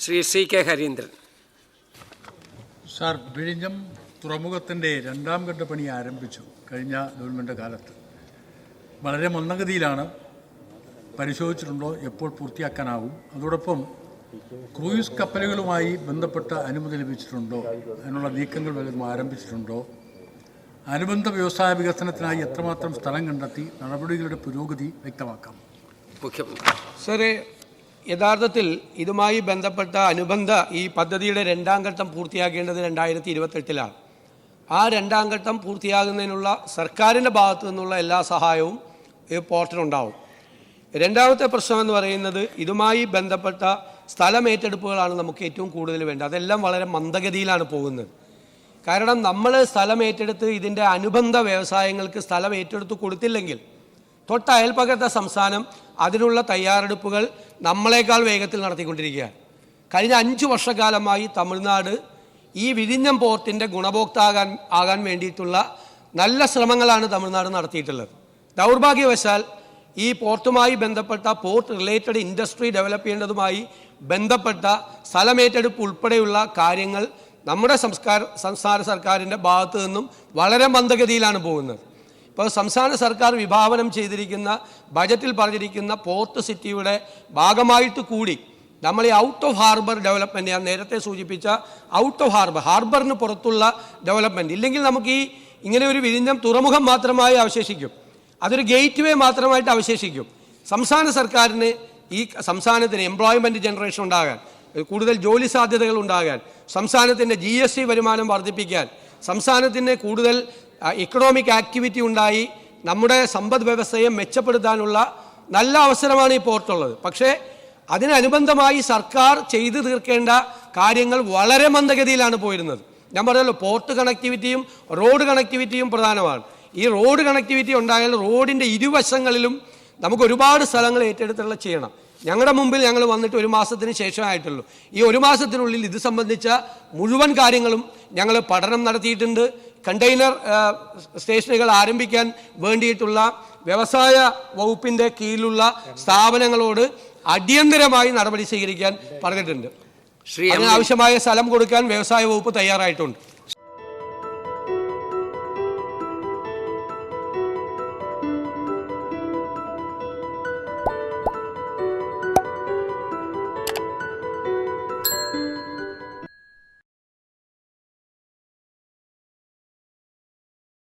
Shri C K Harindran. Sir, വിഴിഞ്ഞം തുറമുഖത്തിൻ്റെ രണ്ടാം ഘട്ട പണി ആരംഭിച്ചു കഴിഞ്ഞ ഗവൺമെൻറ് കാലത്ത്. വളരെ മന്ദഗതിയിലാണ്. പരിശോധിച്ചിട്ടുണ്ടോ? എപ്പോൾ പൂർത്തിയാക്കാനാവും? അതോടൊപ്പം ക്രൂയിസ് കപ്പലുകളുമായി ബന്ധപ്പെട്ട അനുമതി ലഭിച്ചിട്ടുണ്ടോ? അതിനുള്ള നീക്കങ്ങൾ വല്ലതും ആരംഭിച്ചിട്ടുണ്ടോ? അനുബന്ധ വ്യവസായ വികസനത്തിനായി എത്രമാത്രം സ്ഥലം കണ്ടെത്തി? നടപടികളുടെ പുരോഗതി വ്യക്തമാക്കാം. മുഖ്യമന്ത്രി. സാറേ, യഥാർത്ഥത്തിൽ ഇതുമായി ബന്ധപ്പെട്ട അനുബന്ധ ഈ പദ്ധതിയുടെ രണ്ടാം ഘട്ടം പൂർത്തിയാക്കേണ്ടത് 2028-ലാണ്. ആ രണ്ടാം ഘട്ടം പൂർത്തിയാകുന്നതിനുള്ള സർക്കാരിൻ്റെ ഭാഗത്തു നിന്നുള്ള എല്ലാ സഹായവും ഈ പോർട്ടിനുണ്ടാവും. രണ്ടാമത്തെ പ്രശ്നമെന്ന് പറയുന്നത് ഇതുമായി ബന്ധപ്പെട്ട സ്ഥലമേറ്റെടുപ്പുകളാണ് നമുക്ക് ഏറ്റവും കൂടുതൽ വേണ്ടത്. അതെല്ലാം വളരെ മന്ദഗതിയിലാണ് പോകുന്നത്. കാരണം നമ്മൾ സ്ഥലം ഏറ്റെടുത്ത് ഇതിൻ്റെ അനുബന്ധ വ്യവസായങ്ങൾക്ക് സ്ഥലം ഏറ്റെടുത്ത് കൊടുത്തില്ലെങ്കിൽ തൊട്ട അയൽപ്പക്കത്തെ സംസ്ഥാനം അതിനുള്ള തയ്യാറെടുപ്പുകൾ നമ്മളെക്കാൾ വേഗത്തിൽ നടത്തിക്കൊണ്ടിരിക്കുകയാണ്. കഴിഞ്ഞ 5 വർഷക്കാലമായി തമിഴ്നാട് ഈ വിഴിഞ്ഞം പോർട്ടിൻ്റെ ആകാൻ വേണ്ടിയിട്ടുള്ള നല്ല ശ്രമങ്ങളാണ് തമിഴ്നാട് നടത്തിയിട്ടുള്ളത്. ദൗർഭാഗ്യവശാൽ ഈ പോർട്ടുമായി ബന്ധപ്പെട്ട പോർട്ട് റിലേറ്റഡ് ഇൻഡസ്ട്രി ഡെവലപ്പ് ചെയ്യേണ്ടതുമായി ബന്ധപ്പെട്ട സ്ഥലമേറ്റെടുപ്പ് ഉൾപ്പെടെയുള്ള കാര്യങ്ങൾ നമ്മുടെ സംസ്ഥാന സർക്കാരിൻ്റെ ഭാഗത്തു നിന്നും വളരെ മന്ദഗതിയിലാണ് പോകുന്നത്. ഇപ്പോൾ സംസ്ഥാന സർക്കാർ വിഭാവനം ചെയ്തിരിക്കുന്ന ബജറ്റിൽ പറഞ്ഞിരിക്കുന്ന പോർട്ട് സിറ്റിയുടെ ഭാഗമായിട്ട് കൂടി നമ്മൾ ഈ ഔട്ട് ഓഫ് ഹാർബർ ഡെവലപ്മെൻറ്റ്, ഞാൻ നേരത്തെ സൂചിപ്പിച്ച ഔട്ട് ഓഫ് ഹാർബറിന് പുറത്തുള്ള ഡെവലപ്മെൻറ്റ് ഇല്ലെങ്കിൽ നമുക്ക് ഇങ്ങനെ ഒരു വിഴിഞ്ഞം തുറമുഖം മാത്രമായി അവശേഷിക്കും. അതൊരു ഗേറ്റ് വേ മാത്രമായിട്ട് അവശേഷിക്കും. സംസ്ഥാന സർക്കാരിന് ഈ സംസ്ഥാനത്തിന് എംപ്ലോയ്മെൻറ്റ് ജനറേഷൻ ഉണ്ടാകാൻ, കൂടുതൽ ജോലി സാധ്യതകൾ ഉണ്ടാകാൻ, സംസ്ഥാനത്തിൻ്റെ GST വരുമാനം വർദ്ധിപ്പിക്കാൻ, സംസ്ഥാനത്തിന് കൂടുതൽ ഇക്കണോമിക് ആക്ടിവിറ്റി ഉണ്ടായി നമ്മുടെ സമ്പദ് വ്യവസ്ഥയെ മെച്ചപ്പെടുത്താനുള്ള നല്ല അവസരമാണ് ഈ പോർട്ടുള്ളത്. പക്ഷേ അതിനനുബന്ധമായി സർക്കാർ ചെയ്തു തീർക്കേണ്ട കാര്യങ്ങൾ വളരെ മന്ദഗതിയിലാണ് പോയിരുന്നത്. ഞാൻ പറഞ്ഞല്ലോ, പോർട്ട് കണക്ടിവിറ്റിയും റോഡ് കണക്ടിവിറ്റിയും പ്രധാനമാണ്. ഈ റോഡ് കണക്ടിവിറ്റി ഉണ്ടായാൽ റോഡിൻ്റെ ഇരുവശങ്ങളിലും നമുക്ക് ഒരുപാട് സ്ഥലങ്ങൾ ഏറ്റെടുത്തുള്ള ചെയ്യണം. ഞങ്ങളുടെ മുമ്പിൽ ഞങ്ങൾ വന്നിട്ട് 1 മാസത്തിന് ശേഷമായിട്ടുള്ളൂ. ഈ 1 മാസത്തിനുള്ളിൽ ഇത് സംബന്ധിച്ച മുഴുവൻ കാര്യങ്ങളും ഞങ്ങൾ പഠനം നടത്തിയിട്ടുണ്ട്. കണ്ടെയ്നർ സ്റ്റേഷനുകൾ ആരംഭിക്കാൻ വേണ്ടിയിട്ടുള്ള വ്യവസായ വകുപ്പിൻ്റെ കീഴിലുള്ള സ്ഥാപനങ്ങളോട് അടിയന്തരമായി നടപടി സ്വീകരിക്കാൻ പറഞ്ഞിട്ടുണ്ട്. അതിനാവശ്യമായ സ്ഥലം കൊടുക്കാൻ വ്യവസായ വകുപ്പ് തയ്യാറായിട്ടുണ്ട്.